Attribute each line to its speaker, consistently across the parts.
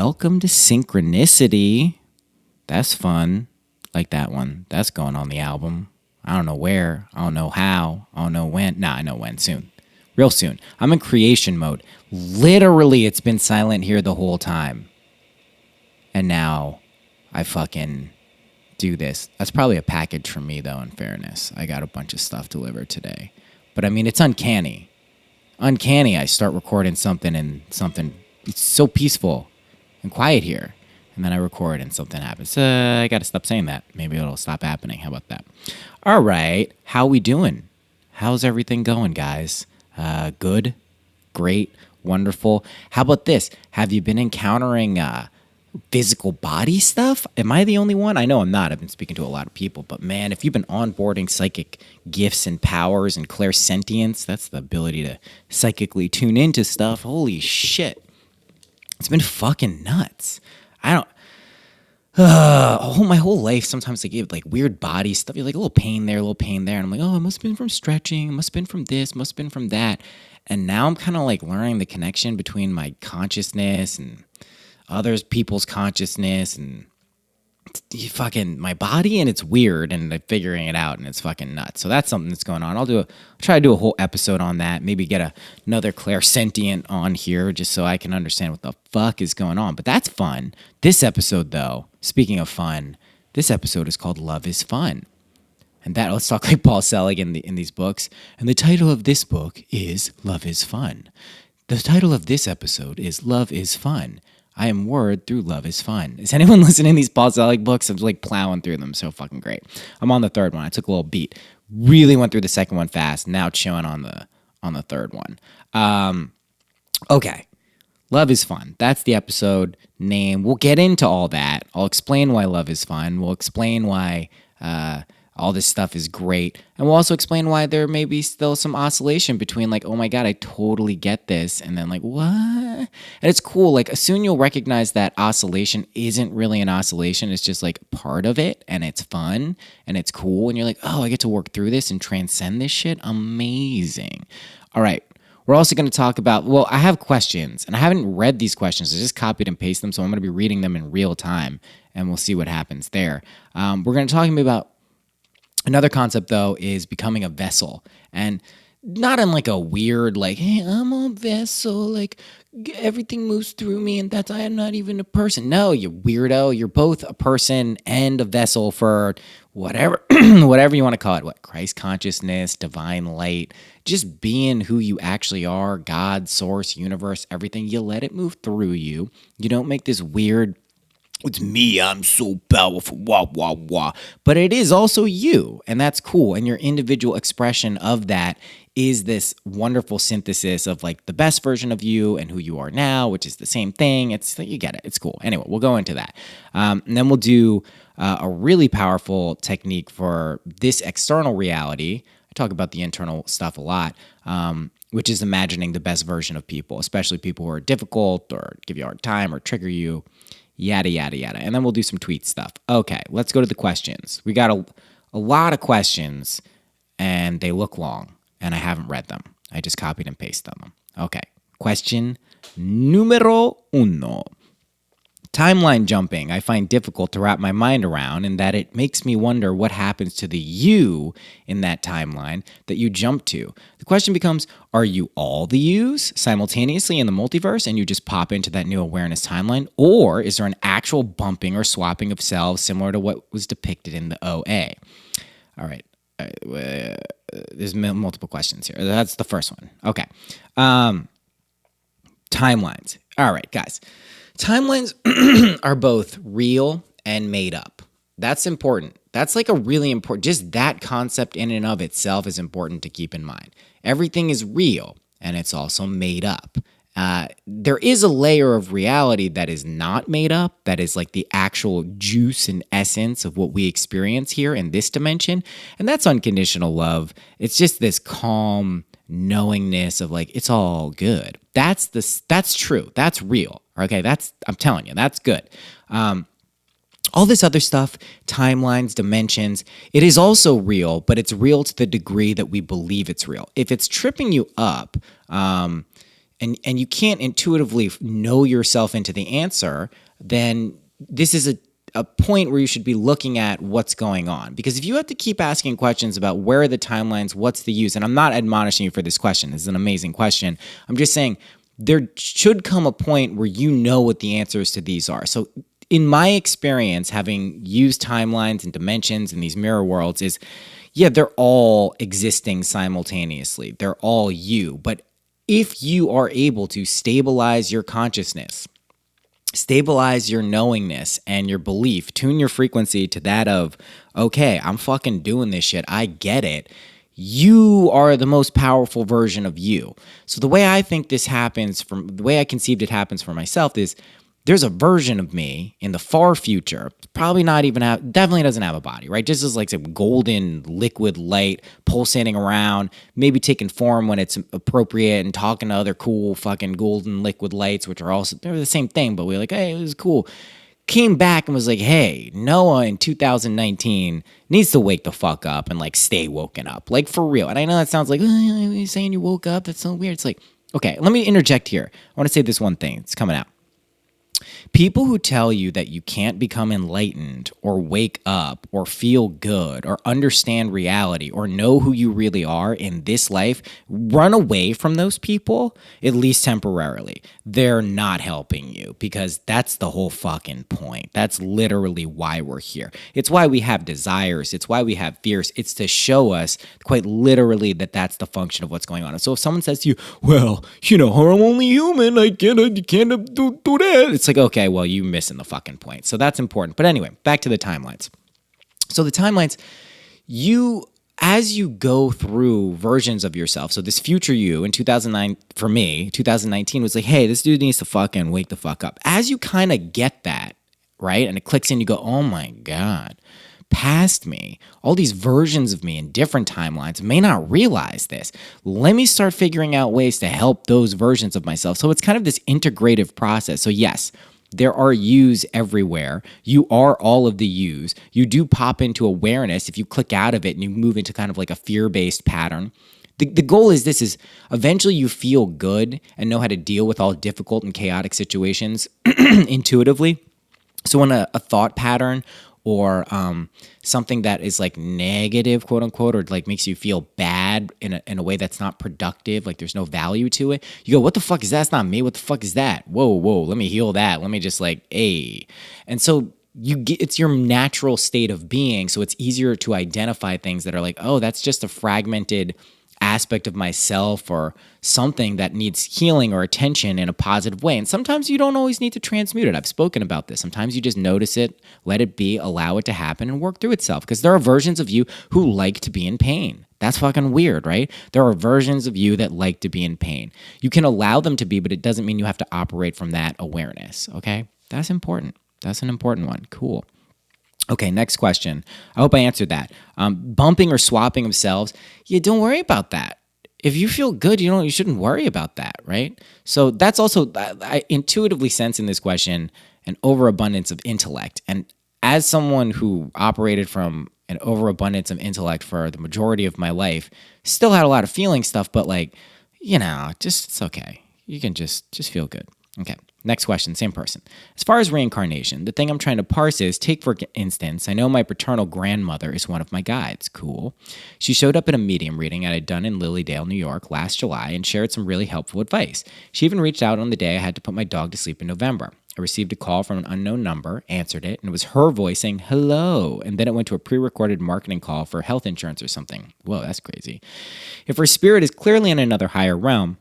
Speaker 1: Welcome to Synchronicity. That's fun. Like that one. That's going on the album. I don't know where. I don't know how. I don't know when. Nah, I know when. Soon. Real soon. I'm in creation mode. Literally, it's been silent here the whole time. And now I fucking do this. That's probably a package for me, though, in fairness. I got a bunch of stuff delivered today. But I mean, it's uncanny. Uncanny. I start recording something and something. It's so peaceful and quiet here. And then I record and something happens. I got to stop saying that. Maybe it'll stop happening. How about that? All right. How we doing? How's everything going, guys? Good? Great? Wonderful? How about this? Have you been encountering physical body stuff? Am I the only one? I know I'm not. I've been speaking to a lot of people. But man, if you've been onboarding psychic gifts and powers and clairsentience, that's the ability to psychically tune into stuff. Holy shit. It's been fucking nuts. I don't. My whole life, sometimes I get like weird body stuff. You're like a little pain there, a little pain there. And I'm like, oh, it must have been from stretching. It must have been from this. Must have been from that. And now I'm kind of like learning the connection between my consciousness and others people's consciousness and fucking my body, and it's weird, and I'm figuring it out, and it's fucking nuts. So that's something that's going on. I'll try to do a whole episode on that. Maybe get another clairsentient on here just so I can understand what the fuck is going on. But that's fun. This episode, though, speaking of fun, this episode is called Love is Fun. And that, let's talk like Paul Selig in these books. And the title of this book is Love is Fun. The title of this episode is Love is Fun. I am word through Love is Fun. Is anyone listening to these Paul Selig books? I'm like plowing through them. So fucking great. I'm on the third one. I took a little beat. Really went through the second one fast. Now chilling on the third one. Okay. Love is Fun. That's the episode name. We'll get into all that. I'll explain why love is fun. We'll explain why all this stuff is great. And we'll also explain why there may be still some oscillation between like, oh my God, I totally get this. And then like, what? And it's cool. Like soon you'll recognize that oscillation isn't really an oscillation. It's just like part of it. And it's fun. And it's cool. And you're like, oh, I get to work through this and transcend this shit. Amazing. All right. We're also going to talk about, well, I have questions. And I haven't read these questions. I just copied and pasted them. So I'm going to be reading them in real time. And we'll see what happens there. We're going to talk about another concept, though, is becoming a vessel. And not in like a weird, like, hey, I'm a vessel, like everything moves through me and I am not even a person. No, you weirdo. You're both a person and a vessel for whatever whatever you want to call it. What? Christ consciousness, divine light, just being who you actually are, God, source, universe, everything. You let it move through you. You don't make this weird, it's me, I'm so powerful, wah, wah, wah. But it is also you, and that's cool. And your individual expression of that is this wonderful synthesis of like the best version of you and who you are now, which is the same thing. You get it. It's cool. Anyway, we'll go into that. And then we'll do a really powerful technique for this external reality. I talk about the internal stuff a lot, which is imagining the best version of people, especially people who are difficult or give you a hard time or trigger you. Yada, yada, yada. And then we'll do some tweet stuff. Okay, let's go to the questions. We got a lot of questions, and they look long, and I haven't read them. I just copied and pasted them. Okay, question numero uno. Timeline jumping I find difficult to wrap my mind around, in that it makes me wonder what happens to the you in that timeline that you jump to. The question becomes, are you all the yous simultaneously in the multiverse and you just pop into that new awareness timeline? Or is there an actual bumping or swapping of selves similar to what was depicted in the OA? All right. There's multiple questions here. That's the first one. Okay. Timelines. All right, guys. Timelines are both real and made up. That's important. That's like a really important, just that concept in and of itself is important to keep in mind. Everything is real and it's also made up. There is a layer of reality that is not made up, that is like the actual juice and essence of what we experience here in this dimension. And that's unconditional love. It's just this calm knowingness of like, it's all good. That's true. That's real. Okay, I'm telling you, that's good. All this other stuff, timelines, dimensions, it is also real, but it's real to the degree that we believe it's real. If it's tripping you up, and you can't intuitively know yourself into the answer, then this is a point where you should be looking at what's going on. Because if you have to keep asking questions about where are the timelines, what's the use, and I'm not admonishing you for this question. This is an amazing question. I'm just saying there should come a point where you know what the answers to these are. So in my experience, having used timelines and dimensions and these mirror worlds is, yeah, they're all existing simultaneously. They're all you. But if you are able to stabilize your consciousness, stabilize your knowingness and your belief, tune your frequency to that of, okay, I'm fucking doing this shit, I get it, you are the most powerful version of you. So the way I think this happens, from the way I conceived it happens for myself, is there's a version of me in the far future, probably not even have, definitely doesn't have a body, right? Just as like some golden liquid light pulsating around, maybe taking form when it's appropriate and talking to other cool fucking golden liquid lights, which are also, they're the same thing, but we're like, hey, it was cool. Came back and was like, hey, Noah in 2019 needs to wake the fuck up and like stay woken up, like for real. And I know that sounds like, oh, you're saying you woke up? That's so weird. It's like, okay, let me interject here. I want to say this one thing. It's coming out. People who tell you that you can't become enlightened or wake up or feel good or understand reality or know who you really are in this life, run away from those people, at least temporarily. They're not helping you, because that's the whole fucking point. That's literally why we're here. It's why we have desires. It's why we have fears. It's to show us quite literally that that's the function of what's going on. And so if someone says to you, well, I'm only human, I can't do that. It's like, okay, well, you're missing the fucking point. So that's important. But anyway, back to the timelines. So the timelines, as you go through versions of yourself, so this future you in 2009, for me, 2019 was like, hey, this dude needs to fucking wake the fuck up. As you kind of get that, right? And it clicks in, you go, oh my God, past me, all these versions of me in different timelines may not realize this. Let me start figuring out ways to help those versions of myself. So it's kind of this integrative process. So yes, there are yous everywhere. You are all of the yous. You do pop into awareness if you click out of it and you move into kind of like a fear-based pattern. The goal is this: is eventually you feel good and know how to deal with all difficult and chaotic situations intuitively. So when a thought pattern or something that is like negative, quote unquote, or like makes you feel bad in a way that's not productive, like there's no value to it, you go, what the fuck is that? That's not me. What the fuck is that? Whoa, let me heal that. Let me just like, hey. And so it's your natural state of being. So it's easier to identify things that are like, oh, that's just a fragmented aspect of myself or something that needs healing or attention in a positive way. And sometimes you don't always need to transmute it. I've spoken about this. Sometimes you just notice it, let it be, allow it to happen, and work through itself. Because there are versions of you who like to be in pain. That's fucking weird, right? There are versions of you that like to be in pain. You can allow them to be, but it doesn't mean you have to operate from that awareness, okay? That's important. That's an important one. Cool. Okay, next question. I hope I answered that. Bumping or swapping of selves, don't worry about that. If you feel good, you shouldn't worry about that, right? So that's also, I intuitively sense in this question an overabundance of intellect. And as someone who operated from an overabundance of intellect for the majority of my life, still had a lot of feeling stuff, but like, just it's okay. You can just feel good. Okay. Next question, same person. As far as reincarnation, the thing I'm trying to parse is, take for instance, I know my paternal grandmother is one of my guides. Cool. She showed up at a medium reading I had done in Lilydale, New York last July and shared some really helpful advice. She even reached out on the day I had to put my dog to sleep in November. I received a call from an unknown number, answered it, and it was her voice saying, hello. And then it went to a pre-recorded marketing call for health insurance or something. Whoa, that's crazy. If her spirit is clearly in another higher realm,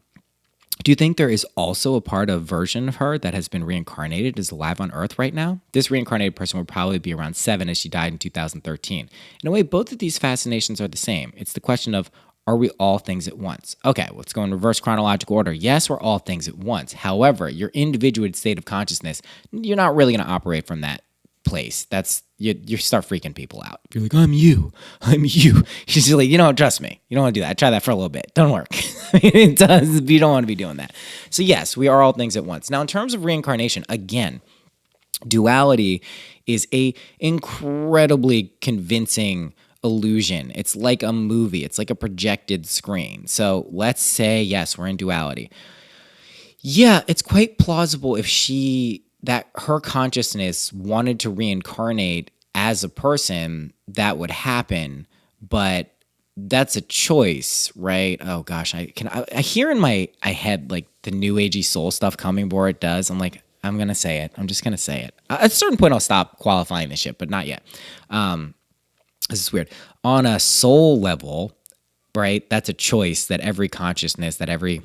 Speaker 1: do you think there is also a part of version of her that has been reincarnated, is alive on Earth right now? This reincarnated person would probably be around 7 as she died in 2013. In a way, both of these fascinations are the same. It's the question of, are we all things at once? Okay, let's go in reverse chronological order. Yes, we're all things at once. However, your individuated state of consciousness, you're not really going to operate from that place. That's you start freaking people out. You're like, I'm you. She's like, trust me. You don't want to do that. I tried that for a little bit. Don't work. It does. You don't want to be doing that. So yes, we are all things at once. Now, in terms of reincarnation, again, duality is a incredibly convincing illusion. It's like a movie. It's like a projected screen. So let's say, yes, we're in duality. Yeah, it's quite plausible if that her consciousness wanted to reincarnate as a person, that would happen. But that's a choice, right? Oh gosh, I hear in my I head like the new agey soul stuff coming before it does. I'm like, I'm gonna say it. I'm just gonna say it. At a certain point, I'll stop qualifying this shit, but not yet. This is weird. On a soul level, right? That's a choice that every consciousness, that every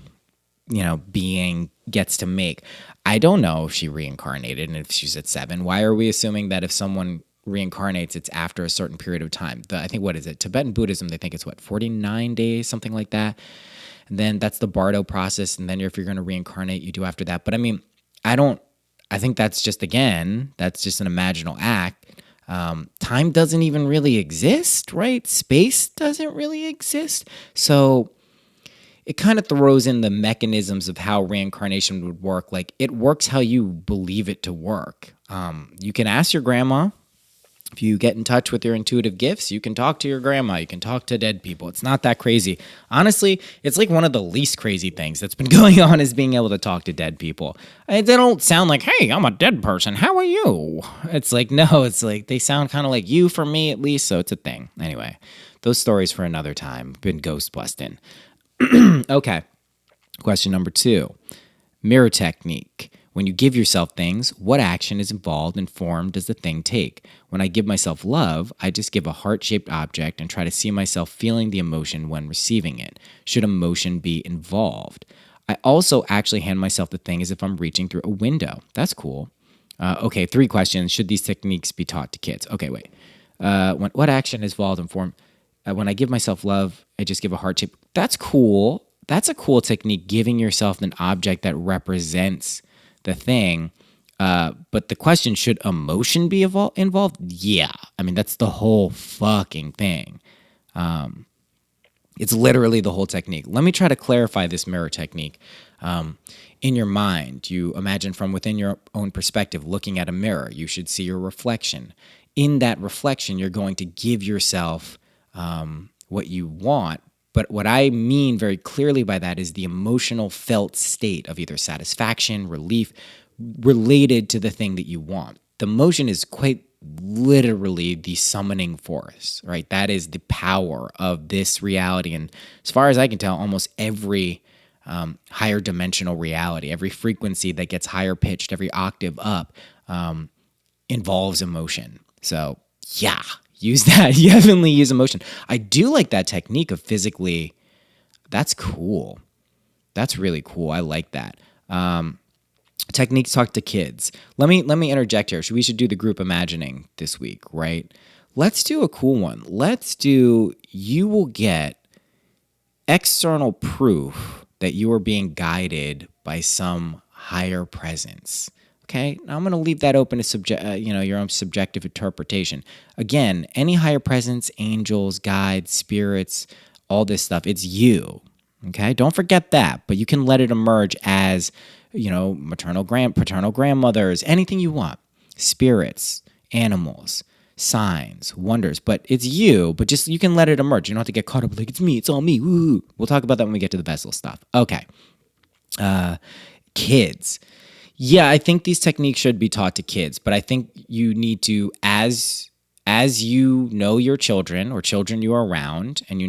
Speaker 1: being gets to make. I don't know if she reincarnated and if she's at 7. Why are we assuming that if someone reincarnates, it's after a certain period of time? I think, what is it? Tibetan Buddhism, they think it's 49 days, something like that. And then that's the Bardo process. And then if you're going to reincarnate, you do after that. But I mean, I think that's just, again, that's just an imaginal act. Time doesn't even really exist, right? Space doesn't really exist. So it kind of throws in the mechanisms of how reincarnation would work. Like, it works how you believe it to work. You can ask your grandma. If you get in touch with your intuitive gifts, you can talk to your grandma. You can talk to dead people. It's not that crazy. Honestly, it's like one of the least crazy things that's been going on is being able to talk to dead people. They don't sound like, hey, I'm a dead person. How are you? It's like, no, it's like they sound kind of like you, for me at least. So it's a thing. Anyway, those stories for another time. Been ghost busting. Okay. Question number 2. Mirror technique. When you give yourself things, what action is involved and form does the thing take? When I give myself love, I just give a heart-shaped object and try to see myself feeling the emotion when receiving it. Should emotion be involved? I also actually hand myself the thing as if I'm reaching through a window. That's cool. Okay, 3 questions. Should these techniques be taught to kids? Okay, wait. What action is involved and form? When I give myself love, I just give a heart shape. That's cool. That's a cool technique, giving yourself an object that represents the thing. But the question, should emotion be involved? Yeah. I mean, that's the whole fucking thing. It's literally the whole technique. Let me try to clarify this mirror technique. In your mind, you imagine from within your own perspective, looking at a mirror, you should see your reflection. In that reflection, you're going to give yourself what you want. But what I mean very clearly by that is the emotional felt state of either satisfaction, relief, related to the thing that you want. The emotion is quite literally the summoning force, right? That is the power of this reality. And as far as I can tell, almost every higher dimensional reality, every frequency that gets higher pitched, every octave up, involves emotion. So yeah, use that. You heavenly use emotion. I do like that technique of physically. That's cool. That's really cool. I like that. Techniques talk to kids. Let me interject here. We should do the group imagining this week, right? Let's do a cool one. You will get external proof that you are being guided by some higher presence. Okay, now I'm going to leave that open to your own subjective interpretation. Again, any higher presence, angels, guides, spirits, all this stuff, it's you. Okay, don't forget that. But you can let it emerge as, paternal grandmothers, anything you want, spirits, animals, signs, wonders. But it's you. But just you can let it emerge. You don't have to get caught up like it's me. It's all me. Woo. We'll talk about that when we get to the vessel stuff. Okay, kids. Yeah, I think these techniques should be taught to kids, but I think you need to, as you know your children or children you are around, and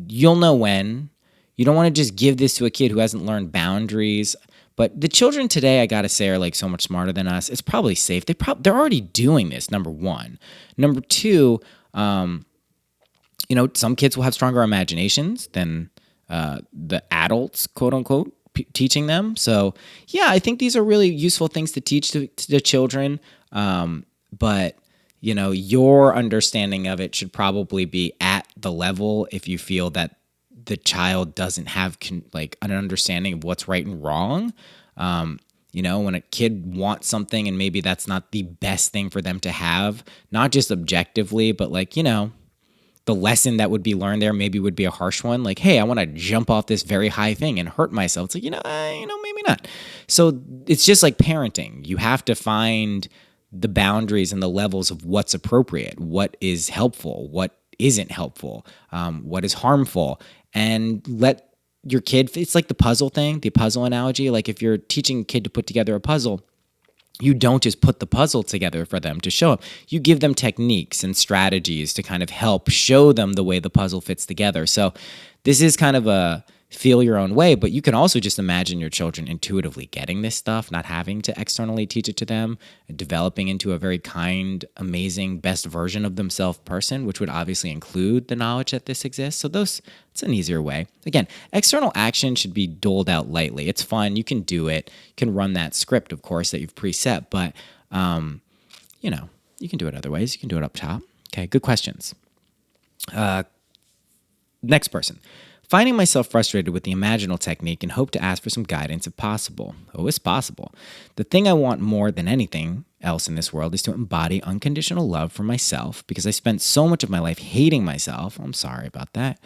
Speaker 1: you'll know when. You don't want to just give this to a kid who hasn't learned boundaries. But the children today, I gotta say, are like so much smarter than us. It's probably safe. They're already doing this. Number one. Number two, some kids will have stronger imaginations than the adults, quote unquote, teaching them. So yeah, I think these are really useful things to teach to the children. But your understanding of it should probably be at the level if you feel that the child doesn't have an understanding of what's right and wrong. When a kid wants something and maybe that's not the best thing for them to have, not just objectively, but the lesson that would be learned there maybe would be a harsh one. Like, hey, I want to jump off this very high thing and hurt myself. It's like, maybe not. So it's just like parenting. You have to find the boundaries and the levels of what's appropriate, what is helpful, what isn't helpful, what is harmful, and let your kid, it's like the puzzle thing, the puzzle analogy. Like if you're teaching a kid to put together a puzzle, you don't just put the puzzle together for them to show them. You give them techniques and strategies to kind of help show them the way the puzzle fits together. So this is kind of a feel your own way, but you can also just imagine your children intuitively getting this stuff, not having to externally teach it to them, developing into a very kind, amazing, best version of themselves person, which would obviously include the knowledge that this exists. So it's an easier way. Again, external action should be doled out lightly. It's fun. You can do it. You can run that script, of course, that you've preset, but, you can do it other ways. You can do it up top. Okay, good questions. Next person. Finding myself frustrated with the imaginal technique and hope to ask for some guidance if possible. Oh, it's possible. The thing I want more than anything else in this world is to embody unconditional love for myself because I spent so much of my life hating myself. I'm sorry about that.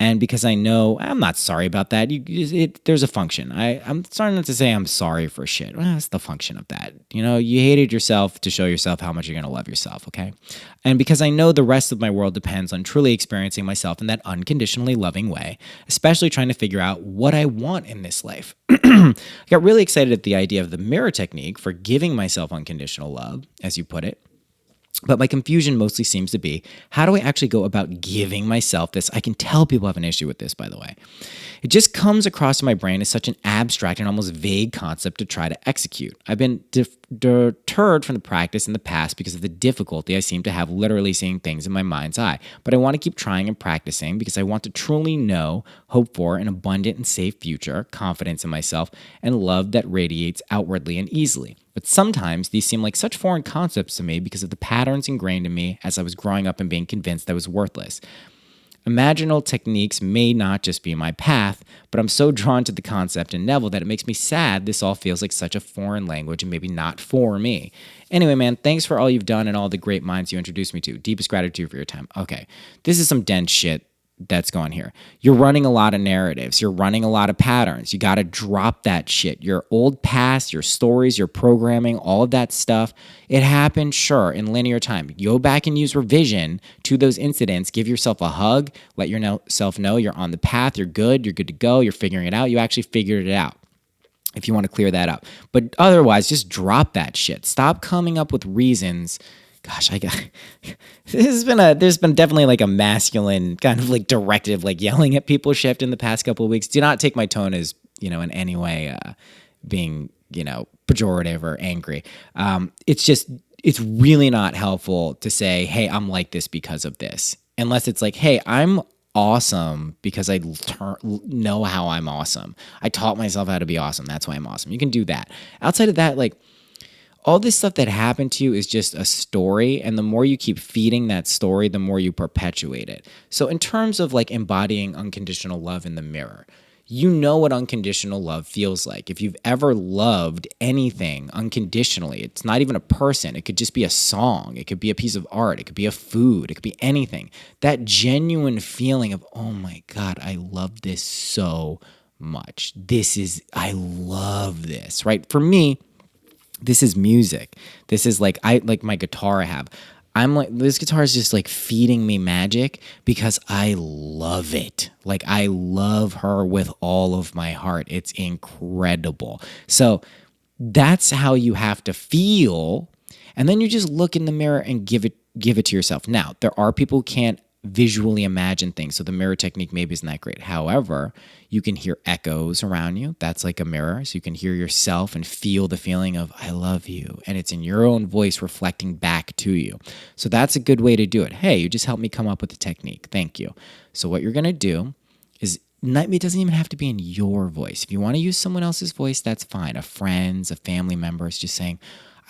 Speaker 1: And because I know, I'm not sorry about that. There's a function. I'm starting not to say I'm sorry for shit. Well, that's the function of that. You hated yourself to show yourself how much you're going to love yourself, okay? And because I know the rest of my world depends on truly experiencing myself in that unconditionally loving way, especially trying to figure out what I want in this life. I got really excited at the idea of the mirror technique for giving myself unconditional love, as you put it. But my confusion mostly seems to be, how do I actually go about giving myself this? I can tell people have an issue with this, by the way. It just comes across in my brain as such an abstract and almost vague concept to try to execute. I've been deterred from the practice in the past because of the difficulty I seem to have literally seeing things in my mind's eye. But I want to keep trying and practicing because I want to truly know, hope for an abundant and safe future, confidence in myself, and love that radiates outwardly and easily. But sometimes these seem like such foreign concepts to me because of the patterns ingrained in me as I was growing up and being convinced I was worthless. Imaginal techniques may not just be my path, but I'm so drawn to the concept and Neville that it makes me sad this all feels like such a foreign language and maybe not for me. Anyway, man, thanks for all you've done and all the great minds you introduced me to. Deepest gratitude for your time. Okay, this is some dense shit that's going here. You're running a lot of narratives. You're running a lot of patterns. You got to drop that shit. Your old past, your stories, your programming, all of that stuff. It happened, sure, in linear time. Go back and use revision to those incidents. Give yourself a hug. Let yourself know you're on the path. You're good to go. You're figuring it out. You actually figured it out, if you want to clear that up. But otherwise, just drop that shit. Stop coming up with reasons. Gosh, there's been definitely like a masculine kind of like directive, like yelling at people shift in the past couple of weeks. Do not take my tone as, in any way being, pejorative or angry. It's really not helpful to say, hey, I'm like this because of this. Unless it's like, hey, I'm awesome because I know how I'm awesome. I taught myself how to be awesome. That's why I'm awesome. You can do that. Outside of that, like, all this stuff that happened to you is just a story, and the more you keep feeding that story, the more you perpetuate it. So in terms of like embodying unconditional love in the mirror, you know what unconditional love feels like. If you've ever loved anything unconditionally, it's not even a person. It could just be a song. It could be a piece of art. It could be a food. It could be anything. That genuine feeling of, oh my God, I love this so much. I love this, right? For me, this is music. This is like my guitar I have. I'm like, this guitar is just like feeding me magic because I love it. Like I love her with all of my heart. It's incredible. So that's how you have to feel. And then you just look in the mirror and give it to yourself. Now, there are people who can't visually imagine things. So the mirror technique maybe isn't that great. However, you can hear echoes around you. That's like a mirror. So you can hear yourself and feel the feeling of, I love you. And it's in your own voice reflecting back to you. So that's a good way to do it. Hey, you just helped me come up with a technique. Thank you. So what you're going to do is, it doesn't even have to be in your voice. If you want to use someone else's voice, that's fine. A friend's, a family member is just saying,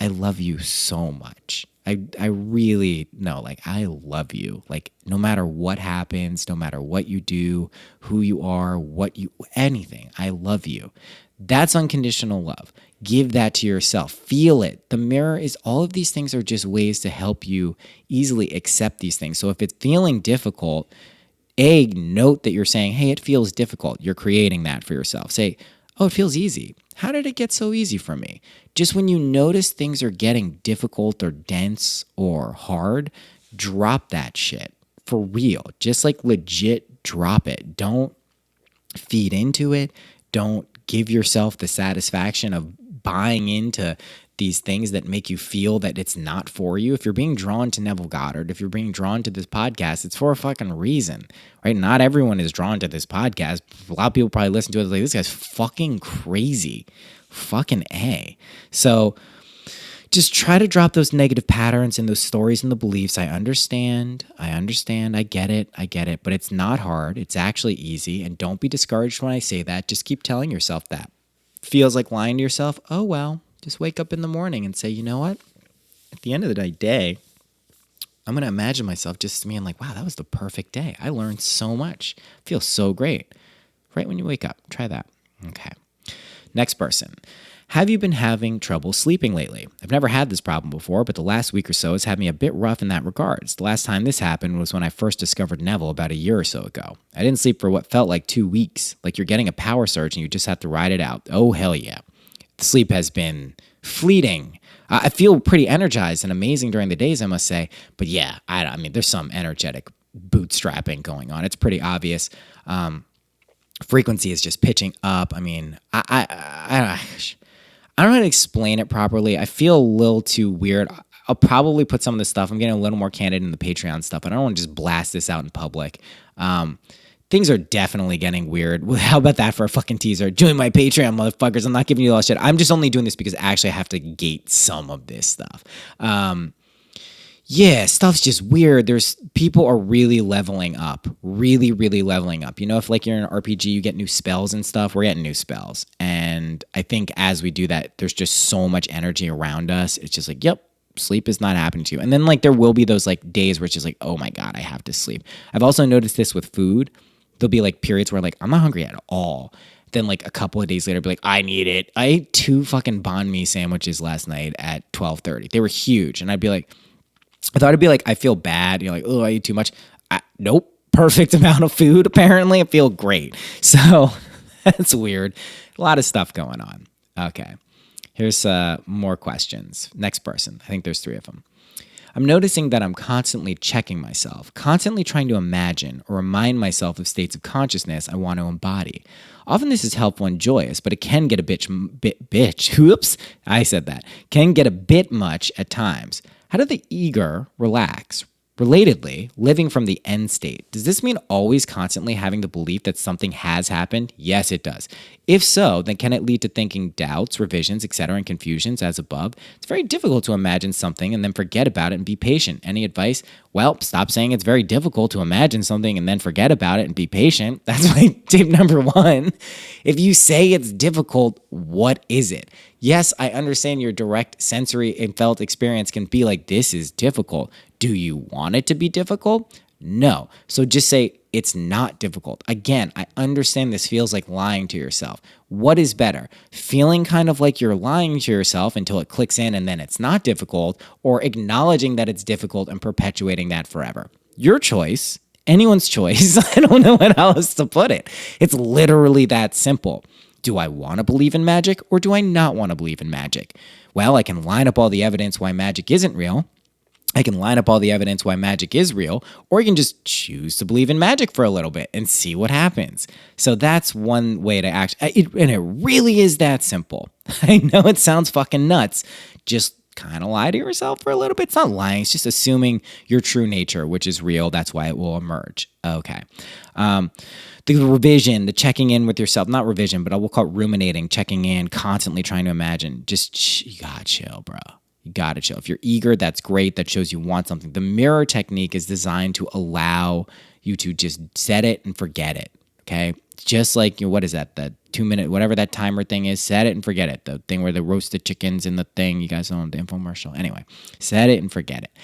Speaker 1: I love you so much. I really know, like, I love you. Like, no matter what happens, no matter what you do, who you are, anything, I love you. That's unconditional love. Give that to yourself. Feel it. The mirror is, all of these things are just ways to help you easily accept these things. So if it's feeling difficult, note that you're saying, hey, it feels difficult. You're creating that for yourself. Say, oh, it feels easy. How did it get so easy for me? Just when you notice things are getting difficult or dense or hard, drop that shit. For real. Just like legit drop it. Don't feed into it. Don't give yourself the satisfaction of buying into these things that make you feel that it's not for you. If you're being drawn to Neville Goddard, if you're being drawn to this podcast, it's for a fucking reason, right? Not everyone is drawn to this podcast. A lot of people probably listen to it like, this guy's fucking crazy. Fucking A. So just try to drop those negative patterns and those stories and the beliefs. I understand. I get it. But it's not hard. It's actually easy. And don't be discouraged when I say that. Just keep telling yourself that. Feels like lying to yourself? Oh, well, just wake up in the morning and say, you know what? At the end of the day, I'm going to imagine myself just being like, wow, that was the perfect day. I learned so much. Feels so great. Right when you wake up. Try that. Okay. Next person. Have you been having trouble sleeping lately? I've never had this problem before, but the last week or so has had me a bit rough in that regards. The last time this happened was when I first discovered Neville about a year or so ago. I didn't sleep for what felt like 2 weeks, like you're getting a power surge and you just have to ride it out. Oh, hell yeah. The sleep has been fleeting. I feel pretty energized and amazing during the days, I must say. But yeah, I mean, there's some energetic bootstrapping going on. It's pretty obvious. Frequency is just pitching up. I mean, I don't know how to explain it properly. I feel a little too weird. I'll probably put some of this stuff. I'm getting a little more candid in the Patreon stuff, but I don't want to just blast this out in public. Things are definitely getting weird. How about that for a fucking teaser? Join my Patreon, motherfuckers. I'm not giving you all that shit. I'm just only doing this because actually I have to gate some of this stuff. Yeah, stuff's just weird. People are really leveling up. Really, really leveling up. You know, if like you're in an RPG, you get new spells and stuff. We're getting new spells. And I think as we do that, there's just so much energy around us. It's just like, yep, sleep is not happening to you. And then like there will be those like days where it's just like, oh my God, I have to sleep. I've also noticed this with food. There'll be like periods where like, I'm not hungry at all. Then like a couple of days later, I'll be like, I need it. I ate 2 fucking banh mi sandwiches last night at 12:30. They were huge. And I'd be like, I thought it'd be like, I feel bad. You're like, oh, I eat too much. Nope. Perfect amount of food. Apparently, I feel great. So that's weird. A lot of stuff going on. Okay. Here's more questions. Next person. I think there's 3 of them. I'm noticing that I'm constantly checking myself, constantly trying to imagine or remind myself of states of consciousness I want to embody. Often this is helpful and joyous, but it can get a bitch. Whoops, I said that. Can get a bit much at times. How do the eager relax? Relatedly, living from the end state. Does this mean always constantly having the belief that something has happened? Yes, it does. If so, then can it lead to thinking doubts, revisions, etc., and confusions as above? It's very difficult to imagine something and then forget about it and be patient. Any advice? Well, stop saying it's very difficult to imagine something and then forget about it and be patient. That's my tip number 1. If you say it's difficult, what is it? Yes, I understand your direct sensory and felt experience can be like, this is difficult. Do you want it to be difficult? No. So just say, it's not difficult. Again, I understand this feels like lying to yourself. What is better? Feeling kind of like you're lying to yourself until it clicks in and then it's not difficult, or acknowledging that it's difficult and perpetuating that forever? Your choice. Anyone's choice. I don't know how else to put it. It's literally that simple. Do I want to believe in magic or do I not want to believe in magic? Well, I can line up all the evidence why magic isn't real. I can line up all the evidence why magic is real, or you can just choose to believe in magic for a little bit and see what happens. So that's one way to act. And it really is that simple. I know it sounds fucking nuts. Just kind of lie to yourself for a little bit. It's not lying. It's just assuming your true nature, which is real. That's why it will emerge. Okay. The revision, the checking in with yourself, not revision, but I will call it ruminating, checking in, constantly trying to imagine. Just, you gotta chill, bro. You gotta chill. If you're eager, that's great. That shows you want something. The mirror technique is designed to allow you to just set it and forget it. Okay? Just like, what is that? The 2-minute, whatever that timer thing is, set it and forget it. The thing where the roasted chickens and the thing, you guys know the infomercial. Anyway, set it and forget it.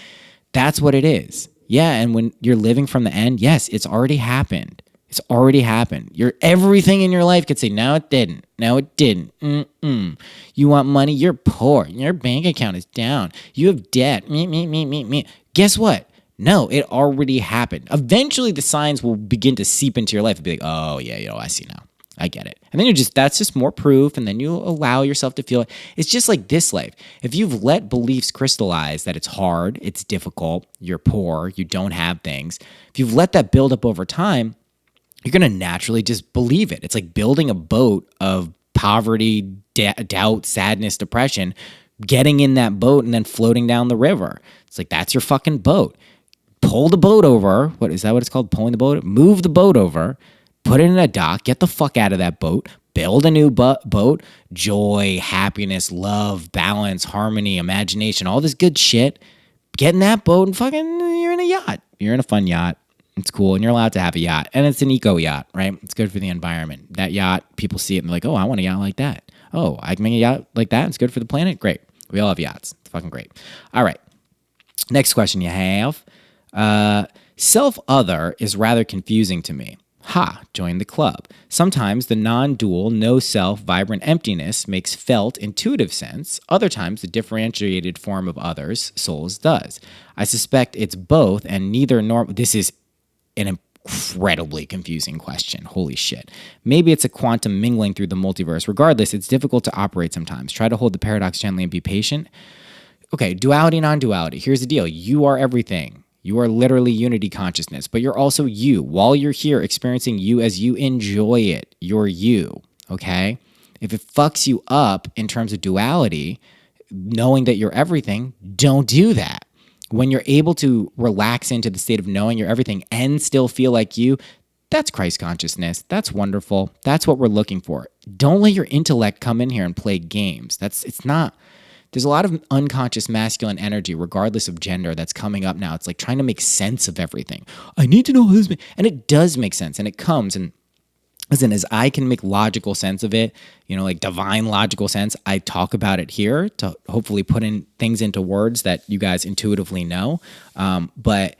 Speaker 1: That's what it is. Yeah, and when you're living from the end, yes, it's already happened. It's already happened. Everything in your life could say, no, it didn't. No, it didn't. You want money? You're poor. Your bank account is down. You have debt. Me. Guess what? No, it already happened. Eventually, the signs will begin to seep into your life and be like, oh, yeah, I see now. I get it. And then that's just more proof. And then you allow yourself to feel it. It's just like this life. If you've let beliefs crystallize that it's hard, it's difficult, you're poor, you don't have things. If you've let that build up over time, you're going to naturally just believe it. It's like building a boat of poverty, doubt, sadness, depression, getting in that boat and then floating down the river. It's like, that's your fucking boat. Pull the boat over. What is that? What it's called? Pulling the boat? Move the boat over, put it in a dock, get the fuck out of that boat, build a new boat, joy, happiness, love, balance, harmony, imagination, all this good shit. Get in that boat and fucking, you're in a yacht. You're in a fun yacht. It's cool, and you're allowed to have a yacht, and it's an eco yacht, right? It's good for the environment. That yacht, people see it and they're like, oh, I want a yacht like that. Oh, I can make a yacht like that. It's good for the planet. Great. We all have yachts. It's fucking great. All right. Next question you have. Self-other is rather confusing to me. Ha, join the club. Sometimes the non-dual, no-self, vibrant emptiness makes felt intuitive sense. Other times the differentiated form of others, souls, does. I suspect it's both and neither normal. This is an incredibly confusing question. Holy shit. Maybe it's a quantum mingling through the multiverse. Regardless, it's difficult to operate sometimes. Try to hold the paradox gently and be patient. Okay, duality, non-duality. Here's the deal. You are everything. You are literally unity consciousness, but you're also you. While you're here experiencing you as you enjoy it, you're you, okay? If it fucks you up in terms of duality, knowing that you're everything, don't do that. When you're able to relax into the state of knowing you're everything and still feel like you, that's Christ consciousness. That's wonderful. That's what we're looking for. Don't let your intellect come in here and play games. There's a lot of unconscious masculine energy, regardless of gender, that's coming up now. It's like trying to make sense of everything. I need to know how this makes, and it does make sense, and it comes, and as I can make logical sense of it, like divine logical sense, I talk about it here to hopefully put in things into words that you guys intuitively know. But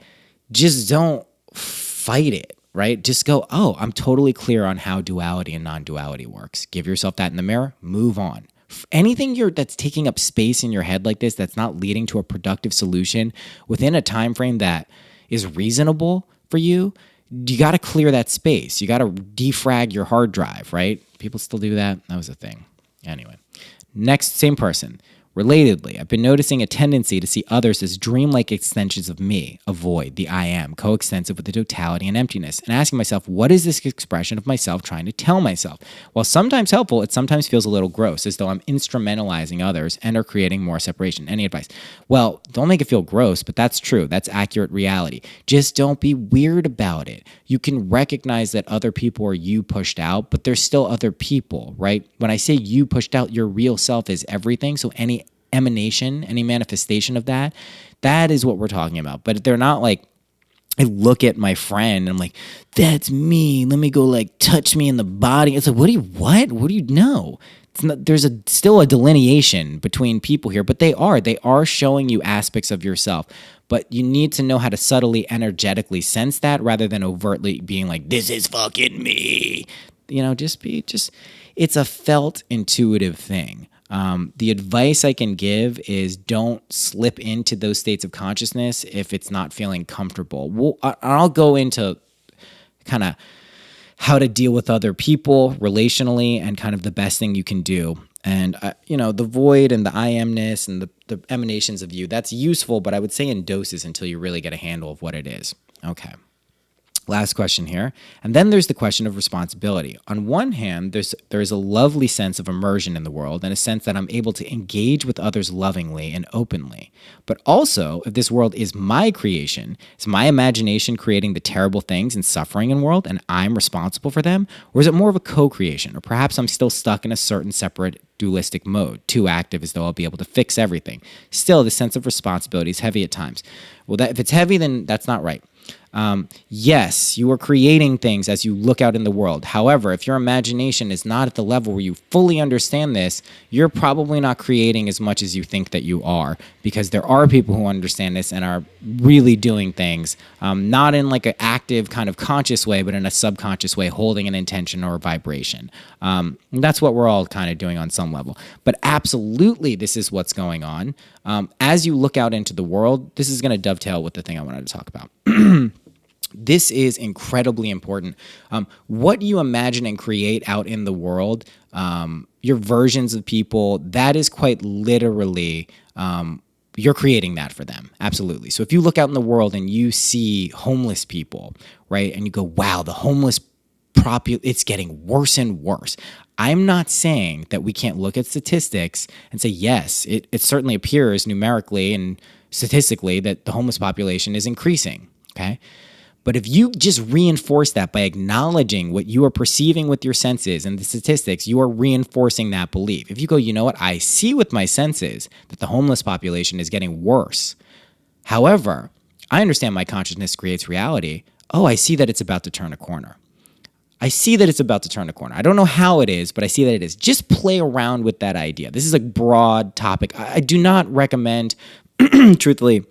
Speaker 1: just don't fight it, right? Just go, oh, I'm totally clear on how duality and non-duality works. Give yourself that in the mirror, move on. Anything that's taking up space in your head like this, that's not leading to a productive solution within a time frame that is reasonable for you, you got to clear that space. You got to defrag your hard drive, right? People still do that. That was a thing. Anyway, next, same person. Relatedly, I've been noticing a tendency to see others as dreamlike extensions of me, a void, the I am, coextensive with the totality and emptiness, and asking myself, what is this expression of myself trying to tell myself? While sometimes helpful, it sometimes feels a little gross, as though I'm instrumentalizing others and are creating more separation. Any advice? Well, don't make it feel gross, but that's true. That's accurate reality. Just don't be weird about it. You can recognize that other people are you pushed out, but there's still other people, right? When I say you pushed out, your real self is everything, so any emanation, any manifestation of that is what we're talking about. But they're not like, I look at my friend and I'm like, that's me. Let me go like touch me in the body. It's like, what do you know? It's not, there's still a delineation between people here, but they are showing you aspects of yourself. But you need to know how to subtly, energetically sense that rather than overtly being like, this is fucking me. It's a felt intuitive thing. The advice I can give is don't slip into those states of consciousness if it's not feeling comfortable. I'll go into kind of how to deal with other people relationally and kind of the best thing you can do. And, the void and the I amness and the emanations of you, that's useful, but I would say in doses until you really get a handle of what it is. Okay. Last question here. And then there's the question of responsibility. On one hand, there's a lovely sense of immersion in the world and a sense that I'm able to engage with others lovingly and openly. But also, if this world is my creation, is my imagination creating the terrible things and suffering in the world and I'm responsible for them? Or is it more of a co-creation? Or perhaps I'm still stuck in a certain separate dualistic mode, too active as though I'll be able to fix everything. Still, the sense of responsibility is heavy at times. Well, if it's heavy, then that's not right. Yes, you are creating things as you look out in the world. However, if your imagination is not at the level where you fully understand this, you're probably not creating as much as you think that you are, because there are people who understand this and are really doing things, not in like an active kind of conscious way, but in a subconscious way, holding an intention or a vibration. That's what we're all kind of doing on some level. But absolutely, this is what's going on. As you look out into the world, this is going to dovetail with the thing I wanted to talk about. This is incredibly important. What you imagine and create out in the world, your versions of people, that is quite literally, you're creating that for them. Absolutely. So if you look out in the world and you see homeless people, right, and you go, wow, the homeless it's getting worse and worse. I'm not saying that we can't look at statistics and say, yes, it certainly appears numerically and statistically that the homeless population is increasing, okay? But if you just reinforce that by acknowledging what you are perceiving with your senses and the statistics, you are reinforcing that belief. If you go, you know what, I see with my senses that the homeless population is getting worse. However, I understand my consciousness creates reality. Oh, I see that it's about to turn a corner. I see that it's about to turn a corner. I don't know how it is, but I see that it is. Just play around with that idea. This is a broad topic. I do not recommend, truthfully,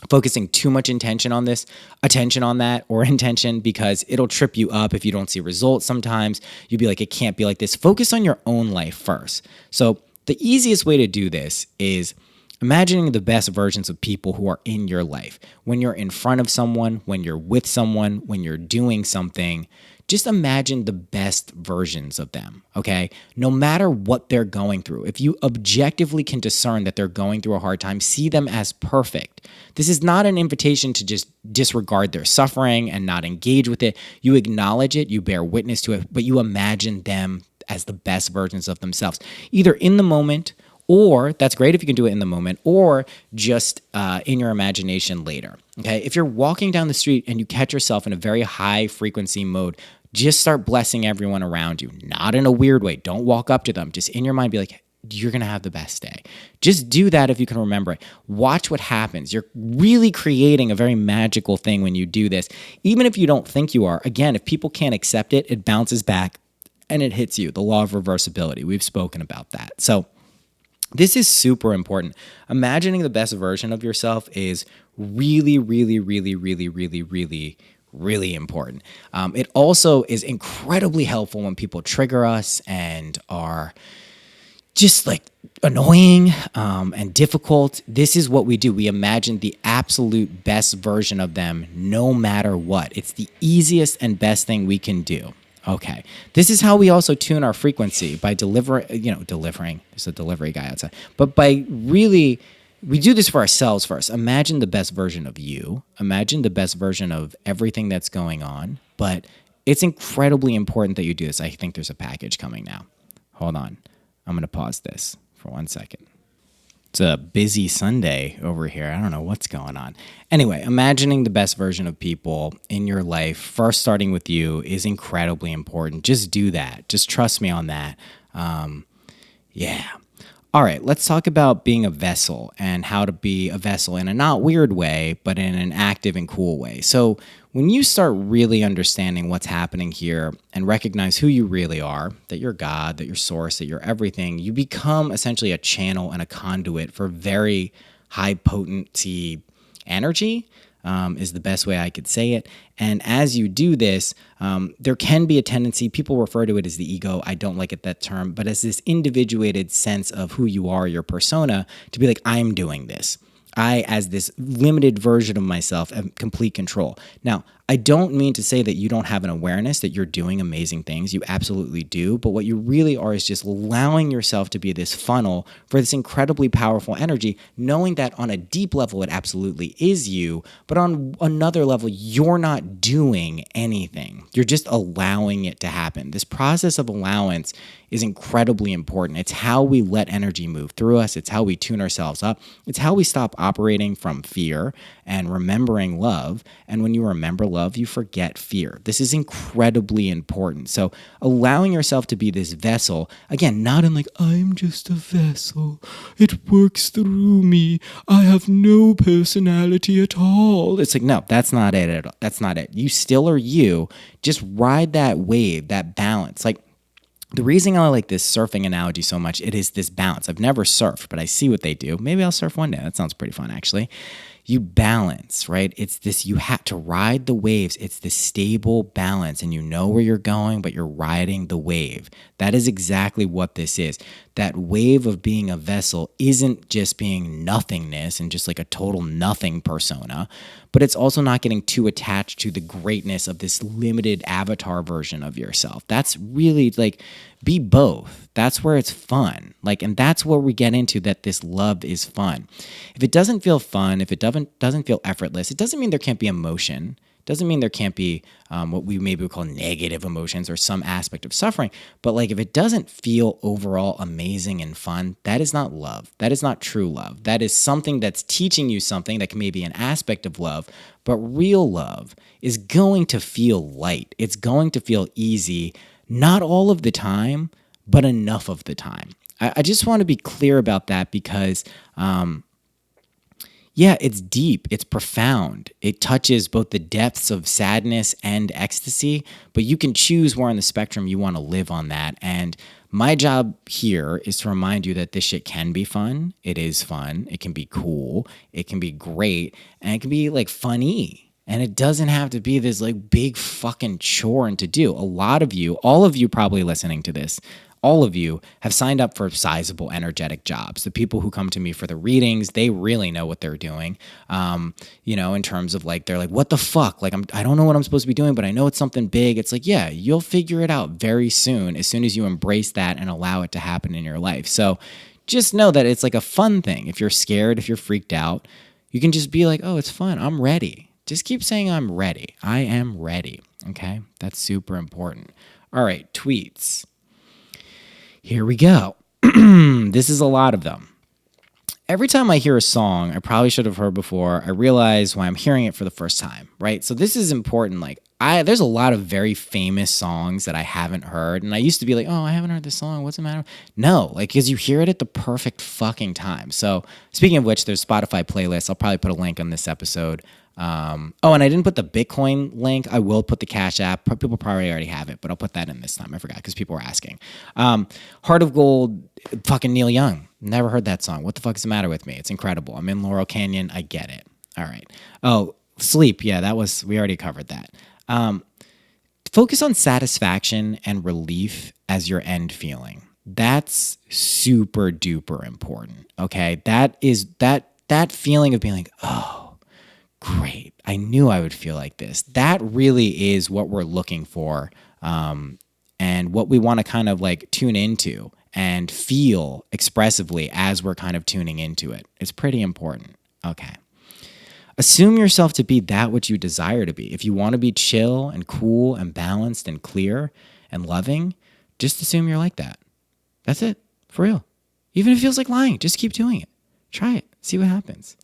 Speaker 1: focusing too much attention on that, or intention, because it'll trip you up if you don't see results. Sometimes you'll be like, it can't be like this. Focus on your own life first. So the easiest way to do this is imagining the best versions of people who are in your life. When you're in front of someone, when you're with someone, when you're doing something, just imagine the best versions of them, okay? No matter what they're going through, if you objectively can discern that they're going through a hard time, see them as perfect. This is not an invitation to just disregard their suffering and not engage with it. You acknowledge it, you bear witness to it, but you imagine them as the best versions of themselves, either in the moment, or that's great if you can do it in the moment, or just in your imagination later, okay? If you're walking down the street and you catch yourself in a very high frequency mode, just start blessing everyone around you, not in a weird way. Don't walk up to them. Just in your mind, be like, you're going to have the best day. Just do that if you can remember it. Watch what happens. You're really creating a very magical thing when you do this. Even if you don't think you are, again, if people can't accept it, it bounces back and it hits you. The law of reversibility. We've spoken about that. So this is super important. Imagining the best version of yourself is really, really, really, really, really, really, really important. It also is incredibly helpful when people trigger us and are just like annoying and difficult. This is what we do. We imagine the absolute best version of them no matter what. It's the easiest and best thing we can do. Okay. This is how we also tune our frequency by delivering. There's a delivery guy outside. But by really, we do this for ourselves first. Imagine the best version of you. Imagine the best version of everything that's going on. But it's incredibly important that you do this. I think there's a package coming now. Hold on. I'm going to pause this for 1 second. It's a busy Sunday over here. I don't know what's going on. Anyway, imagining the best version of people in your life, first starting with you, is incredibly important. Just do that. Just trust me on that. Yeah. All right, let's talk about being a vessel and how to be a vessel in a not weird way, but in an active and cool way. So when you start really understanding what's happening here and recognize who you really are, that you're God, that you're source, that you're everything, you become essentially a channel and a conduit for very high potency energy, is the best way I could say it. And as you do this, there can be a tendency, people refer to it as the ego. I don't like it, that term, but as this individuated sense of who you are, your persona, to be like, I'm doing this. I, as this limited version of myself, have complete control. Now, I don't mean to say that you don't have an awareness that you're doing amazing things. You absolutely do. But what you really are is just allowing yourself to be this funnel for this incredibly powerful energy, knowing that on a deep level, it absolutely is you. But on another level, you're not doing anything. You're just allowing it to happen. This process of allowance is incredibly important. It's how we let energy move through us. It's how we tune ourselves up. It's how we stop operating from fear and remembering love. And when you remember love, you forget fear. This is incredibly important. So allowing yourself to be this vessel, again, not in like, I'm just a vessel. It works through me. I have no personality at all. It's like, no, that's not it at all. That's not it. You still are you. Just ride that wave, that balance. Like, the reason I like this surfing analogy so much, it is this balance. I've never surfed, but I see what they do. Maybe I'll surf one day. That sounds pretty fun, actually. You balance, right? It's this, you have to ride the waves. It's this stable balance, and you know where you're going, but you're riding the wave. That is exactly what this is. That wave of being a vessel isn't just being nothingness and just like a total nothing persona, but it's also not getting too attached to the greatness of this limited avatar version of yourself. That's really like, be both. That's where it's fun. Like, and that's where we get into that this love is fun. If it doesn't feel fun, if it doesn't feel effortless, it doesn't mean there can't be emotion. Doesn't mean there can't be what we maybe would call negative emotions or some aspect of suffering. But like if it doesn't feel overall amazing and fun, that is not love. That is not true love. That is something that's teaching you something that can maybe an aspect of love. But real love is going to feel light. It's going to feel easy, not all of the time, but enough of the time. I just want to be clear about that because, yeah, it's deep, it's profound. It touches both the depths of sadness and ecstasy, but you can choose where on the spectrum you want to live on that. And my job here is to remind you that this shit can be fun. It is fun. It can be cool. It can be great. And it can be like funny. And it doesn't have to be this like big fucking chore and to do. A lot of you, all of you probably listening to this, all of you have signed up for sizable energetic jobs. The people who come to me for the readings, they really know what they're doing. In terms of like, they're like, what the fuck? Like, I don't know what I'm supposed to be doing, but I know it's something big. It's like, yeah, you'll figure it out very soon as you embrace that and allow it to happen in your life. So just know that it's like a fun thing. If you're scared, if you're freaked out, you can just be like, oh, it's fun. I'm ready. Just keep saying I'm ready. I am ready. Okay. That's super important. All right. Tweets. Here we go. This is a lot of them. Every time I hear a song I probably should have heard before, I realize why I'm hearing it for the first time, right? So this is important. Like, there's a lot of very famous songs that I haven't heard, and I used to be like, oh, I haven't heard this song. What's the matter? No, like, because you hear it at the perfect fucking time. So speaking of which, there's Spotify playlists. I'll probably put a link on this episode. And I didn't put the Bitcoin link. I will put the Cash App. People probably already have it, but I'll put that in this time. I forgot because people were asking. Heart of Gold, fucking Neil Young. Never heard that song. What the fuck is the matter with me? It's incredible. I'm in Laurel Canyon. I get it. All right. Oh, Sleep. Yeah, we already covered that. Focus on satisfaction and relief as your end feeling. That's super duper important. Okay. That is that feeling of being like, oh, great. I knew I would feel like this. That really is what we're looking for, and what we want to kind of like tune into and feel expressively as we're kind of tuning into it. It's pretty important. Okay. Assume yourself to be that which you desire to be. If you want to be chill and cool and balanced and clear and loving, just assume you're like that. That's it. For real. Even if it feels like lying, just keep doing it. Try it. See what happens.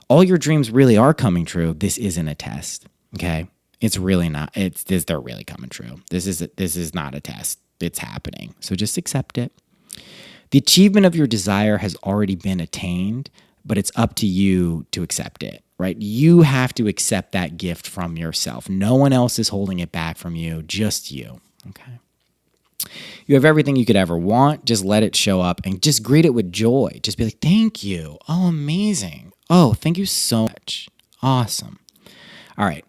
Speaker 1: All your dreams really are coming true. This isn't a test. Okay. It's really not. They're really coming true. This is not a test. It's happening. So just accept it. The achievement of your desire has already been attained, but it's up to you to accept it, right? You have to accept that gift from yourself. No one else is holding it back from you, just you. Okay. You have everything you could ever want. Just let it show up and just greet it with joy. Just be like, thank you. Oh, amazing. Oh, thank you so much. Awesome. All right.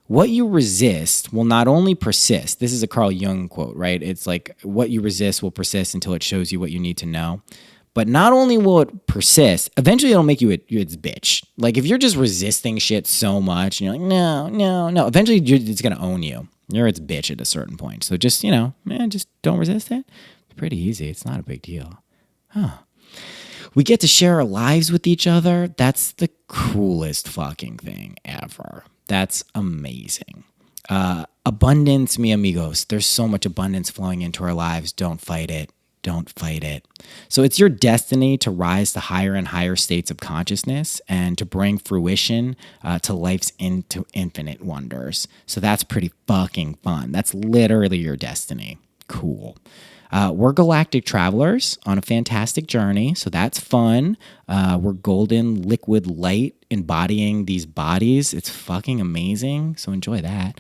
Speaker 1: What you resist will not only persist. This is a Carl Jung quote, right? It's like what you resist will persist until it shows you what you need to know. But not only will it persist, eventually it'll make you its bitch. Like if you're just resisting shit so much and you're like, no, eventually it's going to own you. You're its bitch at a certain point. So just, just don't resist it. It's pretty easy. It's not a big deal. Huh. We get to share our lives with each other. That's the coolest fucking thing ever. That's amazing. Abundance, mi amigos. There's so much abundance flowing into our lives. Don't fight it. Don't fight it. So it's your destiny to rise to higher and higher states of consciousness and to bring fruition to life's infinite wonders. So that's pretty fucking fun. That's literally your destiny. Cool. We're galactic travelers on a fantastic journey, so that's fun. We're golden liquid light embodying these bodies. It's fucking amazing, so enjoy that.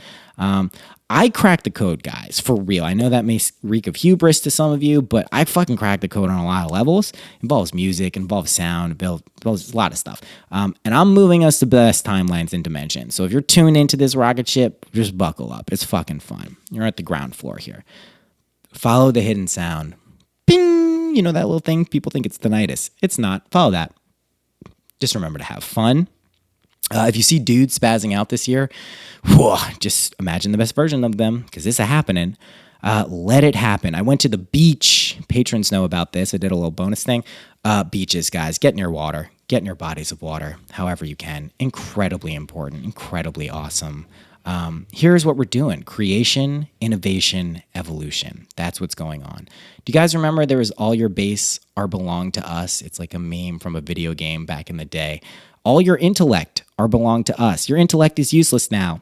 Speaker 1: I cracked the code, guys, for real. I know that may reek of hubris to some of you, but I fucking cracked the code on a lot of levels. It involves music, involves sound, involves a lot of stuff. And I'm moving us to best timelines and dimensions. So if you're tuned into this rocket ship, just buckle up. It's fucking fun. You're at the ground floor here. Follow the hidden sound. Bing! You know that little thing? People think it's tinnitus. It's not. Follow that. Just remember to have fun. If you see dudes spazzing out this year, just imagine the best version of them because this is happening. Let it happen. I went to the beach. Patrons know about this. I did a little bonus thing. Beaches, guys. Get near water. Get near bodies of water however you can. Incredibly important. Incredibly awesome. Here's what we're doing: creation, innovation, evolution. That's what's going on. Do you guys remember there was all your base are belong to us? It's like a meme from a video game back in the day. All your intellect are belong to us. Your intellect is useless now.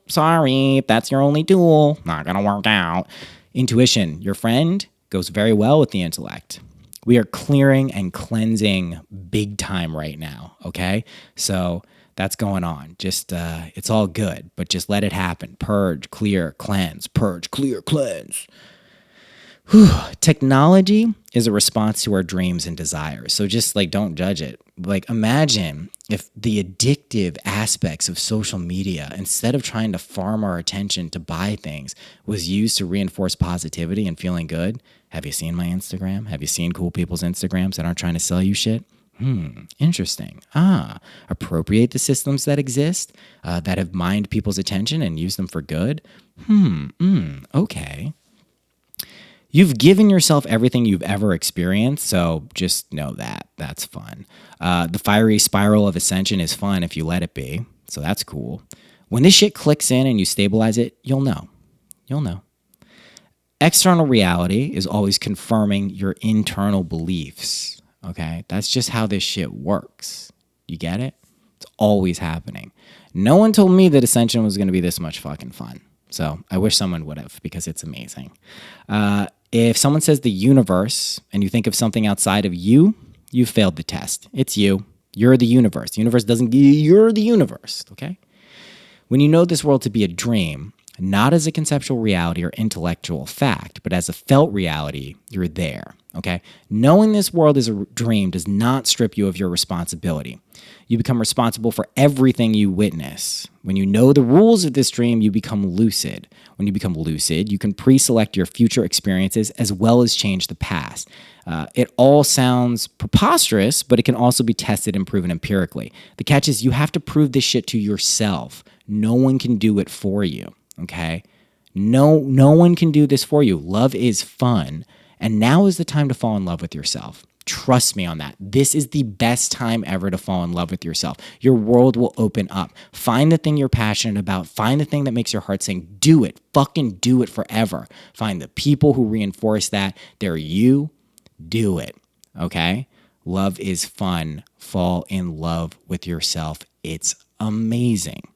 Speaker 1: Sorry, that's your only tool. Not gonna work out. Intuition, your friend, goes very well with the intellect. We are clearing and cleansing big time right now, okay? So that's going on. Just, it's all good, but just let it happen. Purge, clear, cleanse. Purge, clear, cleanse. Whew. Technology is a response to our dreams and desires. So just like, don't judge it. Like, imagine if the addictive aspects of social media, instead of trying to farm our attention to buy things, was used to reinforce positivity and feeling good. Have you seen my Instagram? Have you seen cool people's Instagrams that aren't trying to sell you shit? Interesting. Appropriate the systems that exist, that have mined people's attention and use them for good. Okay. You've given yourself everything you've ever experienced, so just know that. That's fun. The fiery spiral of ascension is fun if you let it be, so that's cool. When this shit clicks in and you stabilize it, you'll know. You'll know. External reality is always confirming your internal beliefs, okay? That's just how this shit works. You get it? It's always happening. No one told me that ascension was going to be this much fucking fun. So I wish someone would have, because it's amazing. If someone says the universe and you think of something outside of you, you failed the test. It's you. You're the universe. The universe doesn't give you, you're the universe, okay? When you know this world to be a dream, not as a conceptual reality or intellectual fact, but as a felt reality, you're there, okay? Knowing this world is a dream does not strip you of your responsibility. You become responsible for everything you witness. When you know the rules of this dream, you become lucid. When you become lucid, you can pre-select your future experiences as well as change the past. It all sounds preposterous, but it can also be tested and proven empirically. The catch is you have to prove this shit to yourself. No one can do it for you, okay? No one can do this for you. Love is fun, and now is the time to fall in love with yourself. Trust me on that. This is the best time ever to fall in love with yourself. Your world will open up. Find the thing you're passionate about. Find the thing that makes your heart sing. Do it. Fucking do it forever. Find the people who reinforce that. They're you. Do it. Okay? Love is fun. Fall in love with yourself. It's amazing.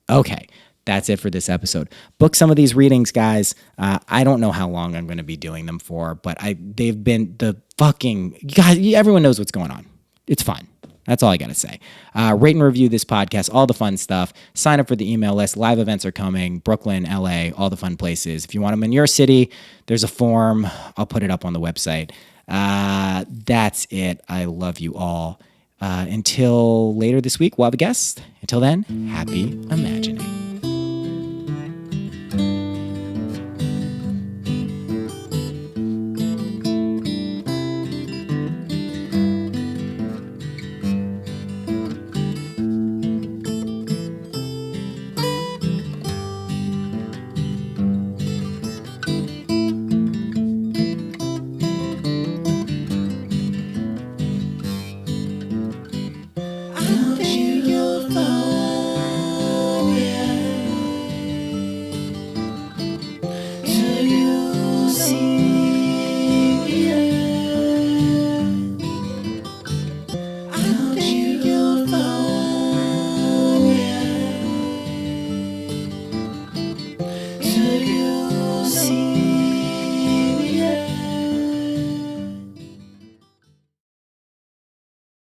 Speaker 1: Okay. That's it for this episode. Book some of these readings, guys. I don't know how long I'm going to be doing them for, but they've been the fucking... Guys, everyone knows what's going on. It's fun. That's all I got to say. Rate and review this podcast, all the fun stuff. Sign up for the email list. Live events are coming. Brooklyn, LA, all the fun places. If you want them in your city, there's a form. I'll put it up on the website. That's it. I love you all. Until later this week, we'll have a guest. Until then, happy imagining.